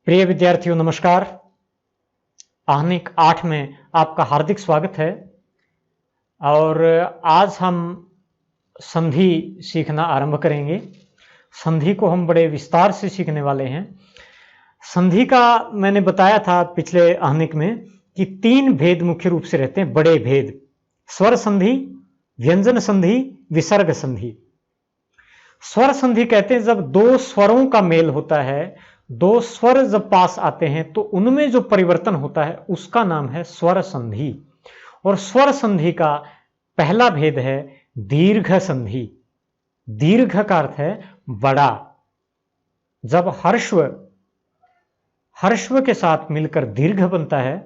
प्रिय विद्यार्थियों नमस्कार। आहनिक 8 में आपका हार्दिक स्वागत है। और आज हम संधि सीखना आरंभ करेंगे। संधि को हम बड़े विस्तार से सीखने वाले हैं। संधि का मैंने बताया था पिछले आहनिक में कि 3 भेद मुख्य रूप से रहते हैं, बड़े भेद। स्वर संधि, व्यंजन संधि, विसर्ग संधि। स्वर संधि कहते हैं जब 2 स्वरों का मेल होता है, 2 स्वर जब पास आते हैं तो उनमें जो परिवर्तन होता है उसका नाम है स्वर संधि। और स्वर संधि का पहला भेद है दीर्घ संधि। दीर्घ का अर्थ है बड़ा। जब हर्षव के साथ मिलकर दीर्घ बनता है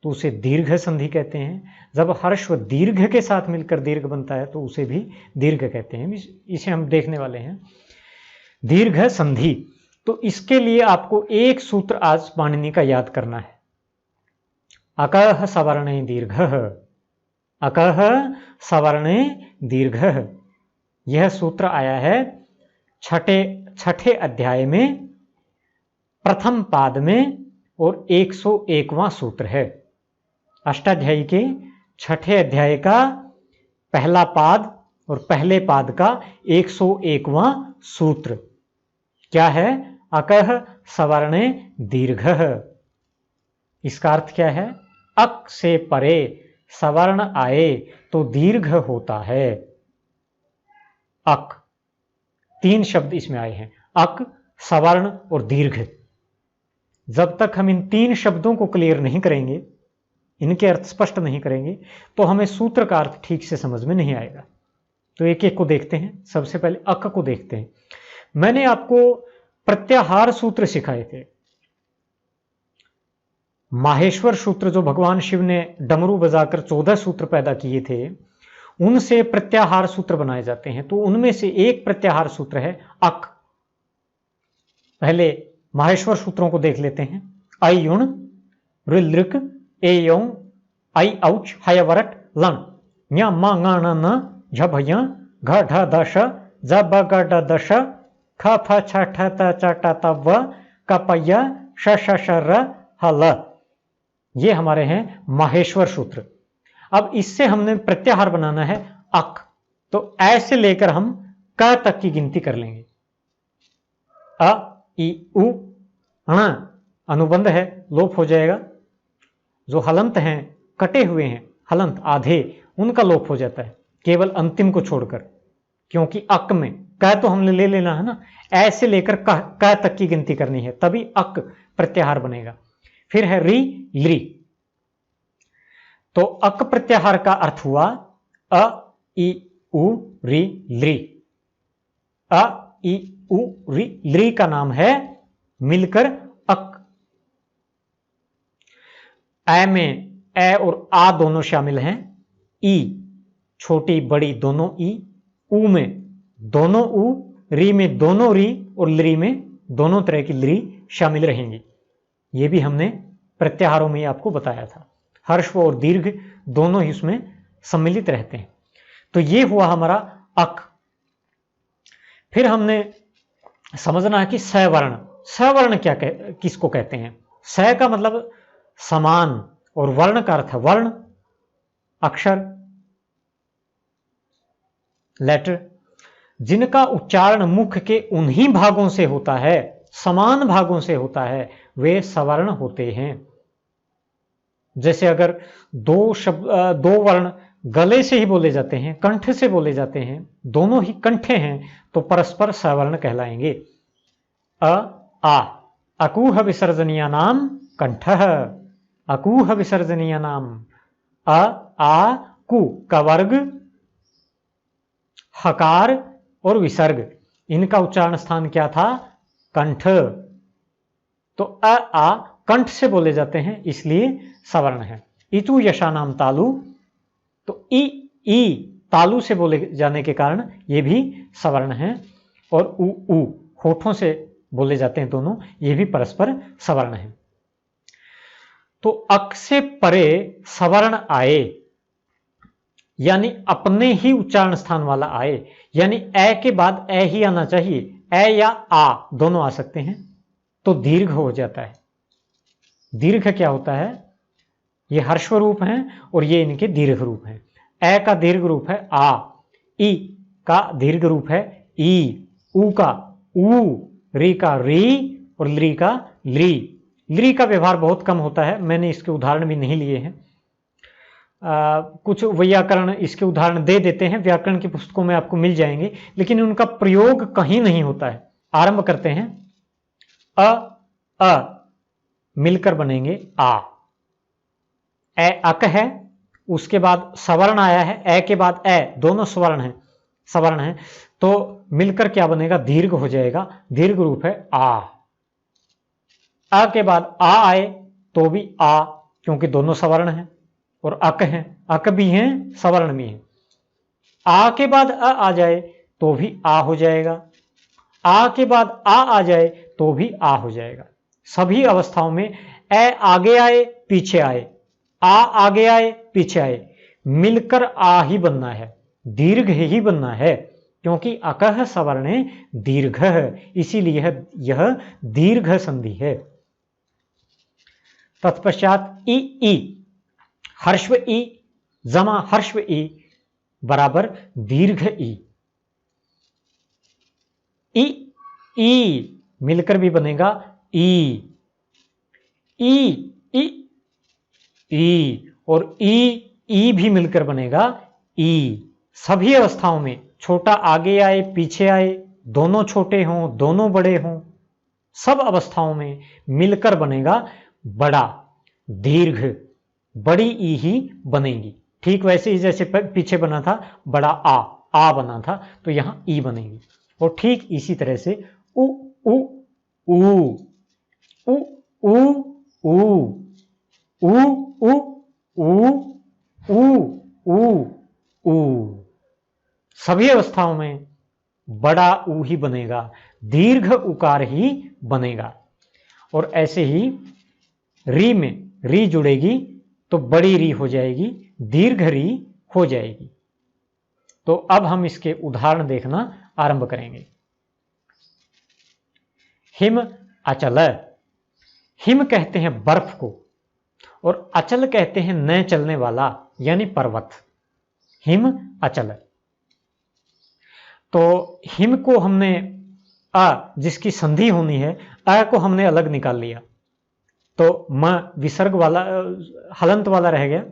तो उसे दीर्घ संधि कहते हैं। जब हर्षव दीर्घ के साथ मिलकर दीर्घ बनता है तो उसे भी दीर्घ कहते हैं। इसे हम देखने वाले हैं, दीर्घ संधि। तो इसके लिए आपको एक सूत्र आज पाणिनि का याद करना है। अकः सवर्णे दीर्घः, अकः सवर्णे दीर्घः। यह सूत्र आया है छठे अध्याय में प्रथम पाद में और 101वां सूत्र है। अष्टाध्यायी के छठे अध्याय का पहला पाद और पहले पाद का 101वां सूत्र क्या है? अकः सवर्णे दीर्घः। इसका अर्थ क्या है? अक से परे सवर्ण आए तो दीर्घ होता है। अक, 3 शब्द इसमें आए हैं, अक, सवर्ण और दीर्घ। जब तक हम इन 3 शब्दों को क्लियर नहीं करेंगे, इनके अर्थ स्पष्ट नहीं करेंगे, तो हमें सूत्र का अर्थ ठीक से समझ में नहीं आएगा। तो एक एक को देखते हैं। सबसे पहले अक को देखते हैं। मैंने आपको प्रत्याहार सूत्र सिखाए थे। माहेश्वर सूत्र जो भगवान शिव ने डमरू बजाकर 14 सूत्र पैदा किए थे, उनसे प्रत्याहार सूत्र बनाए जाते हैं। तो उनमें से एक प्रत्याहार सूत्र है अक। पहले माहेश्वर सूत्रों को देख लेते हैं। अयुण, ऋलृक, एयों, आई औच, हयवरट, लं, ञ म ङ ण न, झ भय, घ ढ दश, ज ब ग ड दश, ख फ छ ठ त च ट त व, क प य, श श श र ह ल। ये हमारे हैं माहेश्वर सूत्र। अब इससे हमने प्रत्याहार बनाना है अक। तो ऐसे लेकर हम क तक की गिनती कर लेंगे। अ, इ, उ, ण अनुबंध है, लोप हो जाएगा। जो हलंत हैं, कटे हुए हैं हलंत आधे, उनका लोप हो जाता है केवल अंतिम को छोड़कर, क्योंकि अक में क तो हमने ले लेना है ना। ऐसे लेकर क तक की गिनती करनी है, तभी अक प्रत्याहार बनेगा। फिर है री, लृ। तो अक प्रत्याहार का अर्थ हुआ अ, इ, उ, रि, लृ। अ, इ, उ, रि, लृ का नाम है मिलकर अक। ऐ में ए और आ दोनों शामिल हैं। ई, छोटी बड़ी दोनों ई। उ में दोनों उ, री में दोनों री और लृ में दोनों तरह की लृ शामिल रहेंगी। ये भी हमने प्रत्याहारों में आपको बताया था। हर्ष और दीर्घ दोनों ही उसमें सम्मिलित रहते हैं। तो ये हुआ हमारा अक। फिर हमने समझना है कि सवर्ण। सवर्ण किसको कहते हैं? स का मतलब समान और वर्ण का अर्थ है वर्ण, अक्षर, लेटर। जिनका उच्चारण मुख के उन्हीं भागों से होता है, समान भागों से होता है, वे सवर्ण होते हैं। जैसे अगर 2 वर्ण गले से ही बोले जाते हैं, कंठ से बोले जाते हैं, दोनों ही कंठे हैं, तो परस्पर सवर्ण कहलाएंगे। अ, आ, अकूह विसर्जनीय नाम कंठः, अकूह विसर्जनीय नाम। अ, आ, कु का वर्ग, हकार और विसर्ग, इनका उच्चारण स्थान क्या था? कंठ। तो अ, आ कंठ से बोले जाते हैं, इसलिए सवर्ण है। इतु यशा नाम तालु, तो ई तालु से बोले जाने के कारण ये भी सवर्ण है। और उ होठों से बोले जाते हैं दोनों, ये भी परस्पर सवर्ण है। तो अक से परे सवर्ण आए, यानी अपने ही उच्चारण स्थान वाला आए, यानी ए के बाद ए ही आना चाहिए। ए या आ दोनों आ सकते हैं। तो दीर्घ हो जाता है। दीर्घ क्या होता है? ये हर्स्व रूप हैं और ये इनके दीर्घ रूप हैं। ए का दीर्घ रूप है आ, ई का दीर्घ रूप है ई, ऊ का ऊ, री का री और ली का ली। ली का व्यवहार बहुत कम होता है, मैंने इसके उदाहरण भी नहीं लिए हैं। कुछ व्याकरण इसके उदाहरण दे देते हैं, व्याकरण की पुस्तकों में आपको मिल जाएंगे, लेकिन उनका प्रयोग कहीं नहीं होता है। आरंभ करते हैं। अ मिलकर बनेंगे आ। ए अक है, उसके बाद सवर्ण आया है, ए के बाद ए, दोनों सवर्ण है, तो मिलकर क्या बनेगा? दीर्घ हो जाएगा। दीर्घ रूप है आ। अ के बाद आ आए तो भी आ, क्योंकि दोनों सवर्ण हैं और अक हैं, अक भी हैं सवर्ण भी हैं। आ के बाद आ जाए तो भी आ हो जाएगा। आ के बाद आ जाए तो भी आ हो जाएगा। सभी अवस्थाओं में ए आगे आए पीछे आए, आ आगे आए पीछे आए, मिलकर आ ही बनना है, दीर्घ ही बनना है, क्योंकि अकह सवर्णे दीर्घ, इसीलिए यह दीर्घ संधि है। तत्पश्चात ई, हर्ष्व ई जमा हर्ष्व ई बराबर दीर्घ ई। ई मिलकर भी बनेगा ई, ई और ई भी मिलकर बनेगा ई। सभी अवस्थाओं में छोटा आगे आए पीछे आए, दोनों छोटे हों दोनों बड़े हों, सब अवस्थाओं में मिलकर बनेगा बड़ा, दीर्घ, बड़ी ई ही बनेगी। ठीक वैसे ही जैसे पीछे बना था बड़ा आ बना था, तो यहां ई बनेगी। और ठीक इसी तरह से उ उ ऊ उ ऊ ऊ ऊ ऊ ऊ ऊ ऊ, सभी अवस्थाओं में बड़ा ऊ ही बनेगा, दीर्घ उकार ही बनेगा। और ऐसे ही री में री जुड़ेगी तो बड़ी री हो जाएगी, दीर्घ री हो जाएगी। तो अब हम इसके उदाहरण देखना आरंभ करेंगे। हिम अचल, हिम कहते हैं बर्फ को और अचल कहते हैं न चलने वाला यानी पर्वत। हिम अचल, तो हिम को हमने जिसकी संधि होनी है को हमने अलग निकाल लिया, तो म विसर्ग वाला हलंत वाला रह गया,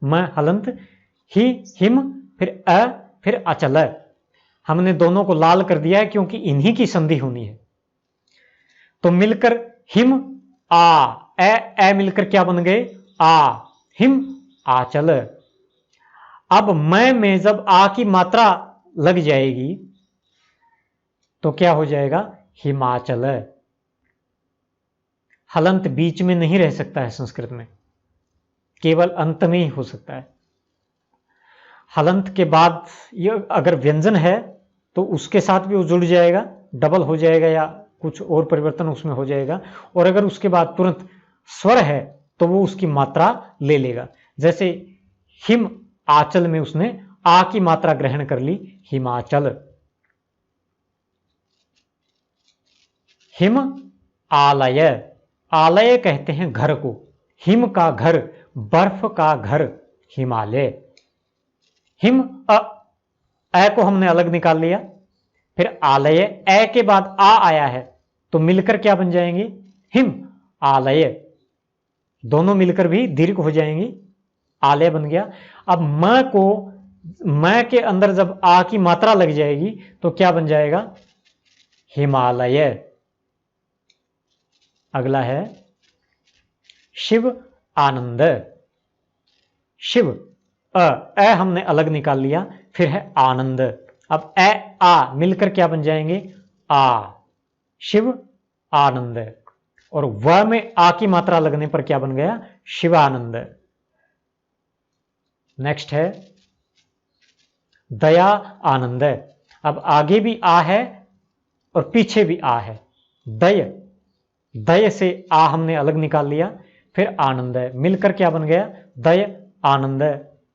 म हलंत, ही हिम, फिर अचल। हमने दोनों को लाल कर दिया है क्योंकि इन्हीं की संधि होनी है। तो मिलकर हिम ए मिलकर क्या बन गए? आ, हिम आचल। अब मैं में जब आ की मात्रा लग जाएगी तो क्या हो जाएगा? हिमाचल। हलंत बीच में नहीं रह सकता है संस्कृत में, केवल अंत में ही हो सकता है। हलंत के बाद ये अगर व्यंजन है तो उसके साथ भी वो जुड़ जाएगा, डबल हो जाएगा या कुछ और परिवर्तन उसमें हो जाएगा। और अगर उसके बाद तुरंत स्वर है तो वो उसकी मात्रा ले लेगा। जैसे हिम आचल में उसने आ की मात्रा ग्रहण कर ली, हिमाचल। हिम आलय, आलय कहते हैं घर को, हिम का घर, बर्फ का घर, हिमालय। हिम ए को हमने अलग निकाल लिया, फिर आलय, ए के बाद आ आया है तो मिलकर क्या बन जाएंगे? हिम आलय, दोनों मिलकर भी दीर्घ हो जाएंगी, आलय बन गया। अब म के अंदर जब आ की मात्रा लग जाएगी तो क्या बन जाएगा? हिमालय। अगला है शिव आनंद। शिव ए हमने अलग निकाल लिया, फिर है आनंद। अब ए आ मिलकर क्या बन जाएंगे? आ, शिव आनंद। और व में आ की मात्रा लगने पर क्या बन गया? शिवानंद। नेक्स्ट है दया आनंद। अब आगे भी आ है और पीछे भी आ है, दय, दय से आ हमने अलग निकाल लिया, फिर आनंद, मिलकर क्या बन गया? दय आनंद,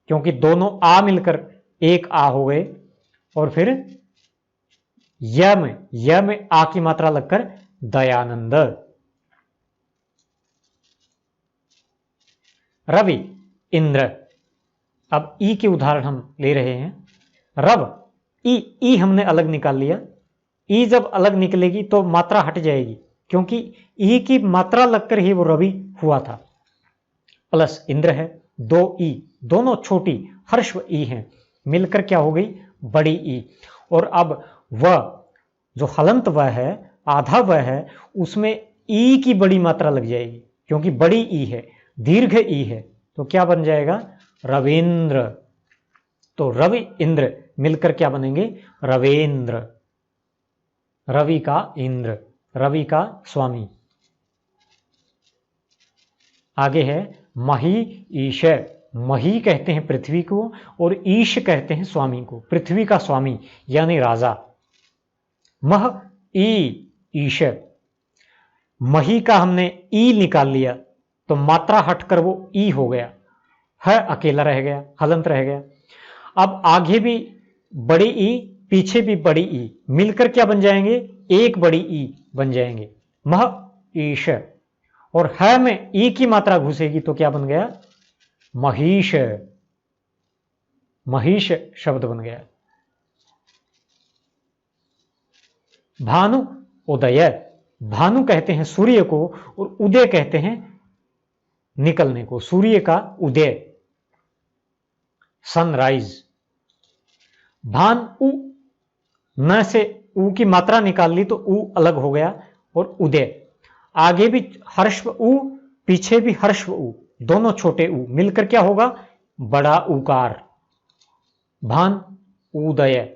क्योंकि दोनों आ मिलकर एक आ हो गए। और फिर य में आ की मात्रा लगकर दयानंद। रवि, इंद्र। अब ई के उदाहरण हम ले रहे हैं। रव, ई हमने अलग निकाल लिया। ई जब अलग निकलेगी तो मात्रा हट जाएगी, क्योंकि ई की मात्रा लगकर ही वो रवि हुआ था। प्लस इंद्र है, दो ई, दोनों छोटी हर्षव ई हैं, मिलकर क्या हो गई, बड़ी ई। और अब वह जो हलंत वह है, आधा वह है, उसमें ई की बड़ी मात्रा लग जाएगी, क्योंकि बड़ी ई है, दीर्घ ई है, तो क्या बन जाएगा, रविंद्र। तो रवि इंद्र मिलकर क्या बनेंगे, रवेंद्र। रवि का इंद्र, रवि का स्वामी। आगे है मही ईश। मही कहते हैं पृथ्वी को और ईश कहते हैं स्वामी को, पृथ्वी का स्वामी यानी राजा। मह ईश, मही का हमने ई निकाल लिया तो मात्रा हटकर वो ई हो गया, है अकेला रह गया, हलंत रह गया। अब आगे भी बड़ी ई, पीछे भी बड़ी ई, मिलकर क्या बन जाएंगे, एक बड़ी ई बन जाएंगे, मह ईश। और है में ई की मात्रा घुसेगी तो क्या बन गया, महिष। महिष शब्द बन गया। भानु उदय, भानु कहते हैं सूर्य को और उदय कहते हैं निकलने को, सूर्य का उदय, सनराइज। भान उ, न से ऊ की मात्रा निकाल ली तो ऊ अलग हो गया और उदय। आगे भी हर्षव ऊ, पीछे भी हर्षव ऊ, दोनों छोटे ऊ, मिलकर क्या होगा, बड़ा ऊकार, भान उदय।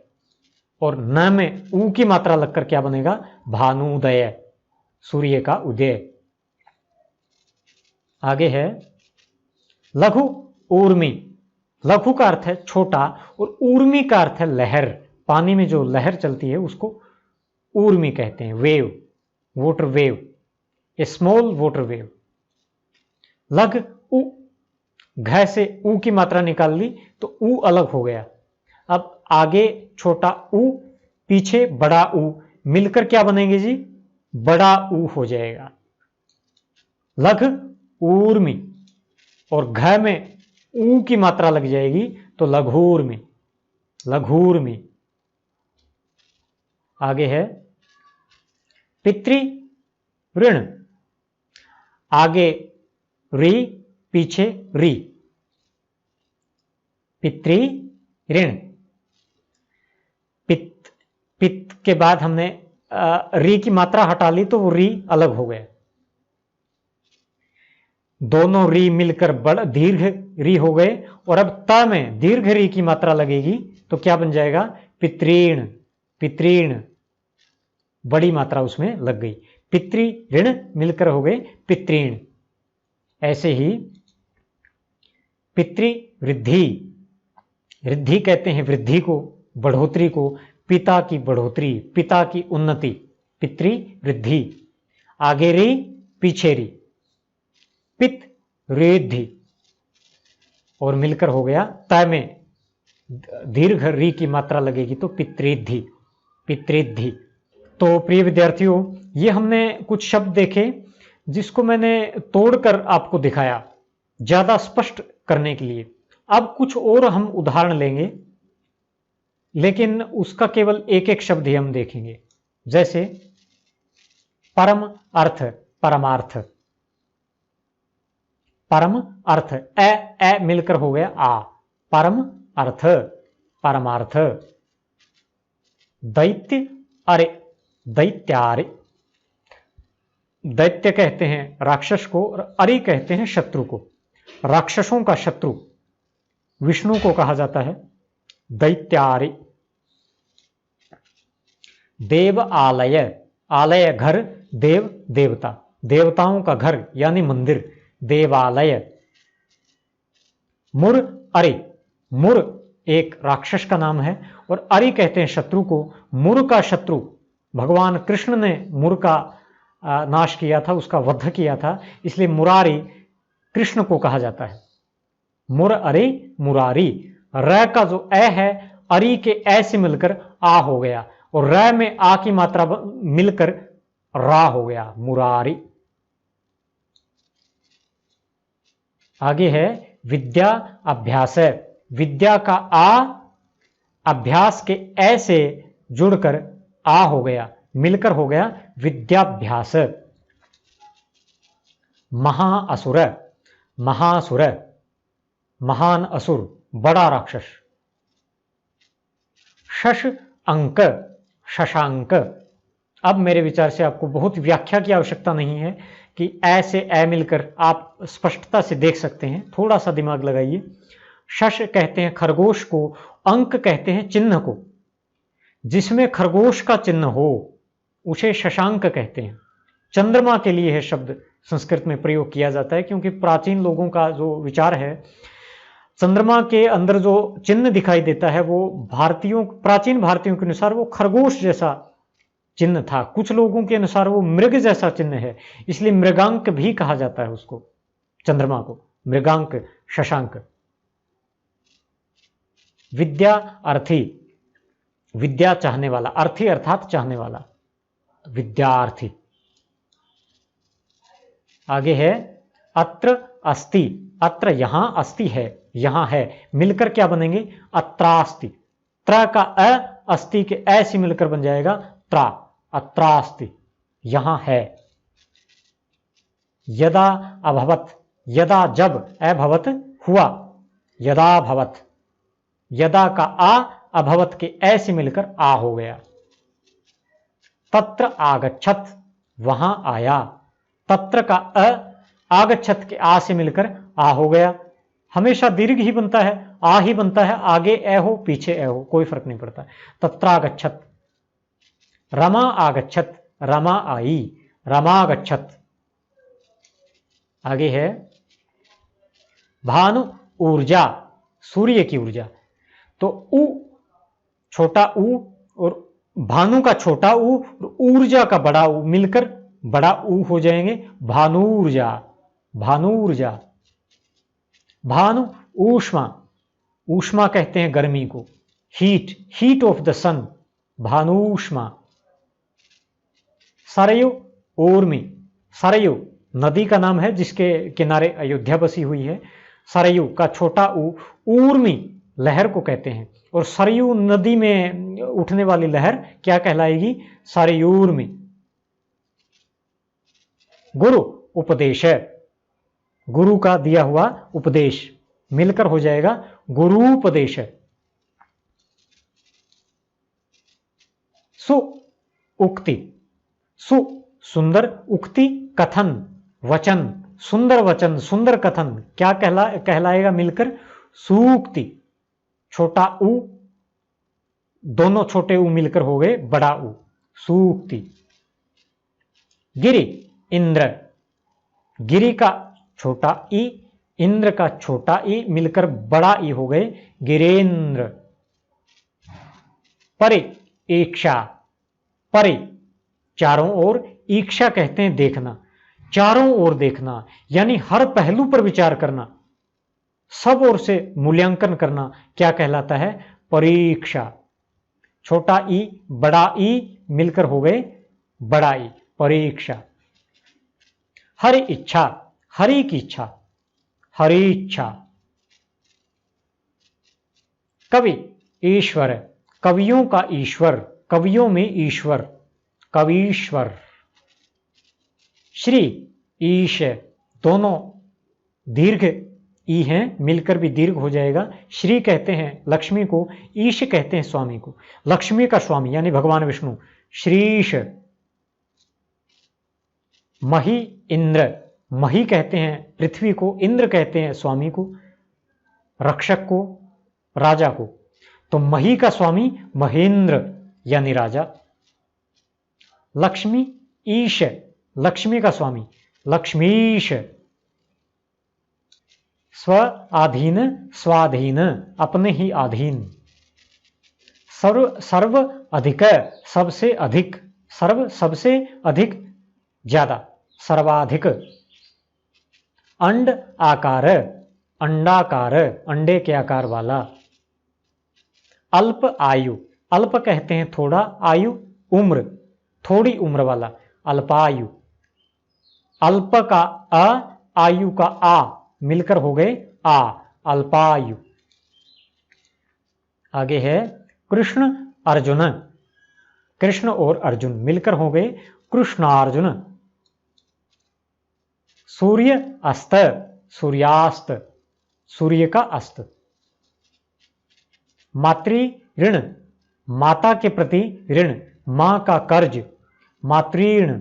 और न में ऊ की मात्रा लगकर क्या बनेगा, भानुदय, सूर्य का उदय। आगे है लघु ऊर्मी। लघु का अर्थ है छोटा और ऊर्मी का अर्थ है लहर, पानी में जो लहर चलती है उसको ऊर्मी कहते हैं, वेव, वाटर वेव, ए स्मॉल वाटर वेव। लघ उ, घ से ऊ की मात्रा निकाल ली तो ऊ अलग हो गया। अब आगे छोटा ऊ, पीछे बड़ा ऊ, मिलकर क्या बनेंगे जी, बड़ा ऊ हो जाएगा, लघ ऊर्मी। और घ में ऊ की मात्रा लग जाएगी तो लघूर्मी, लघूर्मी। आगे है पितृ ऋण। आगे री, पीछे री, पितृ ऋण। पित्त के बाद हमने री की मात्रा हटा ली तो वो री अलग हो गया, दोनों री मिलकर बड़ा दीर्घ री हो गए। और अब त में दीर्घ री की मात्रा लगेगी तो क्या बन जाएगा, पितृण, पितृण, बड़ी मात्रा उसमें लग गई, पितृ ऋण मिलकर हो गए पितृण। ऐसे ही पितृवृद्धि, वृद्धि कहते हैं वृद्धि को, बढ़ोतरी को, पिता की बढ़ोतरी, पिता की उन्नति, पितृवृद्धि। आगे री, पीछे री, पित रिद्धि, और मिलकर हो गया तय में दीर्घ री की मात्रा लगेगी तो पितृद्धि, पितृद्धि। तो प्रिय विद्यार्थियों, ये हमने कुछ शब्द देखे जिसको मैंने तोड़कर आपको दिखाया ज्यादा स्पष्ट करने के लिए। अब कुछ और हम उदाहरण लेंगे, लेकिन उसका केवल एक एक शब्द ही हम देखेंगे। जैसे परम अर्थ, परमार्थ, परम अर्थ, ए मिलकर हो गया आ, परम अर्थ, परमार्थ। दैत्य अरे, दैत्यारे, दैत्य कहते हैं राक्षस को और अरि कहते हैं शत्रु को। राक्षसों का शत्रु विष्णु को कहा जाता है दैत्यारि। देव आलय, आलय घर, देव देवता, देवताओं का घर यानी मंदिर, देवालय। मुर अरि, मुर एक राक्षस का नाम है और अरि कहते हैं शत्रु को। मुर का शत्रु, भगवान कृष्ण ने मुर का नाश किया था, उसका वध किया था, इसलिए मुरारी कृष्ण को कहा जाता है। मुर अरे मुरारी। र का जो ए है अरि के ए से मिलकर आ हो गया और र में आ की मात्रा मिलकर रा हो गया, मुरारी। आगे है विद्या अभ्यास। विद्या का आ अभ्यास के ऐ से जुड़कर आ हो गया, मिलकर हो गया विद्याभ्यास। महाअसुर, महासुर, महान असुर, बड़ा राक्षस। शश अंक, शशांक। अब मेरे विचार से आपको बहुत व्याख्या की आवश्यकता नहीं है कि ऐ से ऐ मिलकर आप स्पष्टता से देख सकते हैं, थोड़ा सा दिमाग लगाइए। शश कहते हैं खरगोश को, अंक कहते हैं चिन्ह को। जिसमें खरगोश का चिन्ह हो उसे शशांक कहते हैं। चंद्रमा के लिए यह शब्द संस्कृत में प्रयोग किया जाता है, क्योंकि प्राचीन लोगों का जो विचार है, चंद्रमा के अंदर जो चिन्ह दिखाई देता है वो प्राचीन भारतीयों के अनुसार वो खरगोश जैसा चिन्ह था। कुछ लोगों के अनुसार वो मृग जैसा चिन्ह है, इसलिए मृगांक भी कहा जाता है उसको, चंद्रमा को मृगांक, शशांक। विद्या अर्थी, विद्या चाहने वाला, अर्थी अर्थात चाहने वाला, विद्यार्थी। आगे है अत्र अस्ति, अत्र यहां, अस्ति है, यहां है, मिलकर क्या बनेंगे अत्रास्ति। त्र का अ अस्ति के ऐ से मिलकर बन जाएगा त्रा, अत्रास्ति, यहां है। यदा अभवत, यदा जब, अभवत हुआ, यदा भवत, यदा का आ अभवत के ऐ से मिलकर आ हो गया। तत्र आगच्छत, वहां आया, तत्र का अ आगच्छत के आ से मिलकर आ हो गया। हमेशा दीर्घ ही बनता है, आ ही बनता है, आगे ए हो पीछे ए हो कोई फर्क नहीं पड़ता। तत्रागच्छत। रमा आगच्छत, रमा आई, रमागच्छत। आगे है भानु ऊर्जा, सूर्य की ऊर्जा। तो उ, छोटा उ और भानु का छोटा उ और ऊर्जा का बड़ा उ मिलकर बड़ा उ हो जाएंगे भानुर्जा, भानुर्जा। भानु ऊष्मा, ऊष्मा कहते हैं गर्मी को, हीट, हीट ऑफ द सन, भानुष्मा। सरयू ऊर्मी, सरयू नदी का नाम है जिसके किनारे अयोध्या बसी हुई है। सरयू का छोटा ऊ ऊर्मी लहर को कहते हैं, और सरयू नदी में उठने वाली लहर क्या कहलाएगी सरयूर्मी। गुरु उपदेश, गुरु का दिया हुआ उपदेश मिलकर हो जाएगा गुरुपदेश। सु उक्ति, सु सुंदर, उक्ति कथन, वचन, सुंदर वचन, सुंदर कथन क्या कहलाएगा मिलकर सूक्ति। छोटा उ, दोनों छोटे उ मिलकर हो गए बड़ा उ, सूक्ति। गिरि इंद्र, गिरि का छोटा ई, इंद्र का छोटा ई मिलकर बड़ा ई हो गए गिरेंद्र। परि ईक्षा, परि चारों ओर, ईक्षा कहते हैं देखना, चारों ओर देखना, यानी हर पहलू पर विचार करना, सब ओर से मूल्यांकन करना क्या कहलाता है परीक्षा। छोटा ई बड़ा ई मिलकर हो गए बड़ा ई, परीक्षा। हरि इच्छा, हरि की इच्छा, हरि इच्छा। कवि ईश्वर, कवियों का ईश्वर, कवियों में ईश्वर, कवीश्वर। श्री ईश, दोनों दीर्घ ई हैं, मिलकर भी दीर्घ हो जाएगा। श्री कहते हैं लक्ष्मी को, ईश कहते हैं स्वामी को, लक्ष्मी का स्वामी यानी भगवान विष्णु, श्रीश। मही इंद्र, मही कहते हैं पृथ्वी को, इंद्र कहते हैं स्वामी को, रक्षक को, राजा को। तो मही का स्वामी महेंद्र यानी राजा। लक्ष्मी ईश, लक्ष्मी का स्वामी लक्ष्मीश। स्व आधीन, स्वाधीन अपने ही अधीन। सर्व अधिक, सबसे अधिक, सर्व सबसे अधिक, ज्यादा, सर्वाधिक। अंड आकार, अंडाकार, अंडे के आकार वाला। अल्प आयु, अल्प कहते हैं थोड़ा, आयु उम्र, थोड़ी उम्र वाला, अल्पायु। अल्प का अ, आयु का आ मिलकर हो गए आ, अल्पायु। आगे है कृष्ण अर्जुन, कृष्ण और अर्जुन मिलकर हो गए कृष्णार्जुन। सूर्य अस्त, सूर्यास्त, सूर्य का अस्त। मातृ ऋण, माता के प्रति ऋण, मां का कर्ज, मातृण।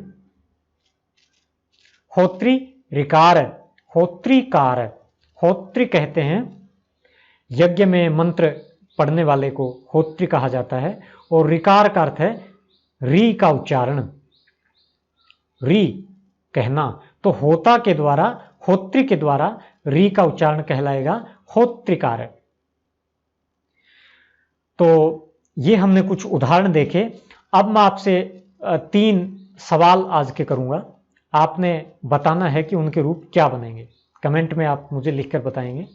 होत्री ऋकार, होत्रिकार, होत्री कहते हैं, यज्ञ में मंत्र पढ़ने वाले को होत्री कहा जाता है। और ऋकार का अर्थ है री का उच्चारण, री कहना, तो होता के द्वारा, होत्री के द्वारा री का उच्चारण कहलाएगा होत्रिकार। तो ये हमने कुछ उदाहरण देखे। अब मैं आपसे 3 सवाल आज के करूंगा, आपने बताना है कि उनके रूप क्या बनेंगे। कमेंट में आप मुझे लिखकर बताएंगे।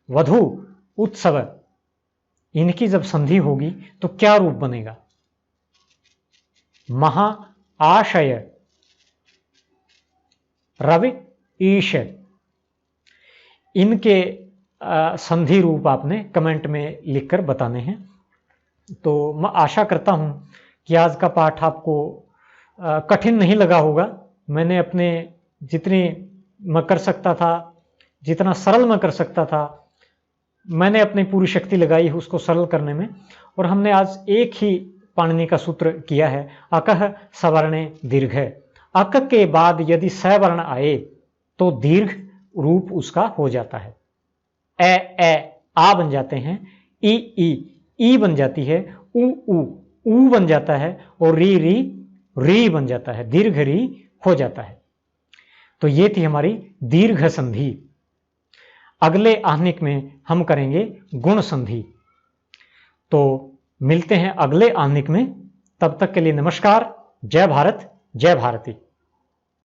वधु, उत्सव, इनकी जब संधि होगी तो क्या रूप बनेगा? महा, आशय, रवि, ईश, इनके संधि रूप आपने कमेंट में लिखकर बताने हैं। तो मैं आशा करता हूं कि आज का पाठ आपको कठिन नहीं लगा होगा। मैंने अपने जितनी मैं कर सकता था, जितना सरल मैं कर सकता था, मैंने अपनी पूरी शक्ति लगाई है उसको सरल करने में। और हमने आज एक ही पाणिनि का सूत्र किया है, अकः सवर्णे दीर्घ। अक के बाद यदि सवर्ण आए तो दीर्घ रूप उसका हो जाता है। ए आ बन जाते हैं, ई बन जाती है, ऊ बन जाता है, और री बन जाता है, दीर्घ री हो जाता है। तो ये थी हमारी दीर्घ संधि। अगले आहनिक में हम करेंगे गुण संधि। तो मिलते हैं अगले आहनिक में, तब तक के लिए नमस्कार। जय भारत, जय भारती।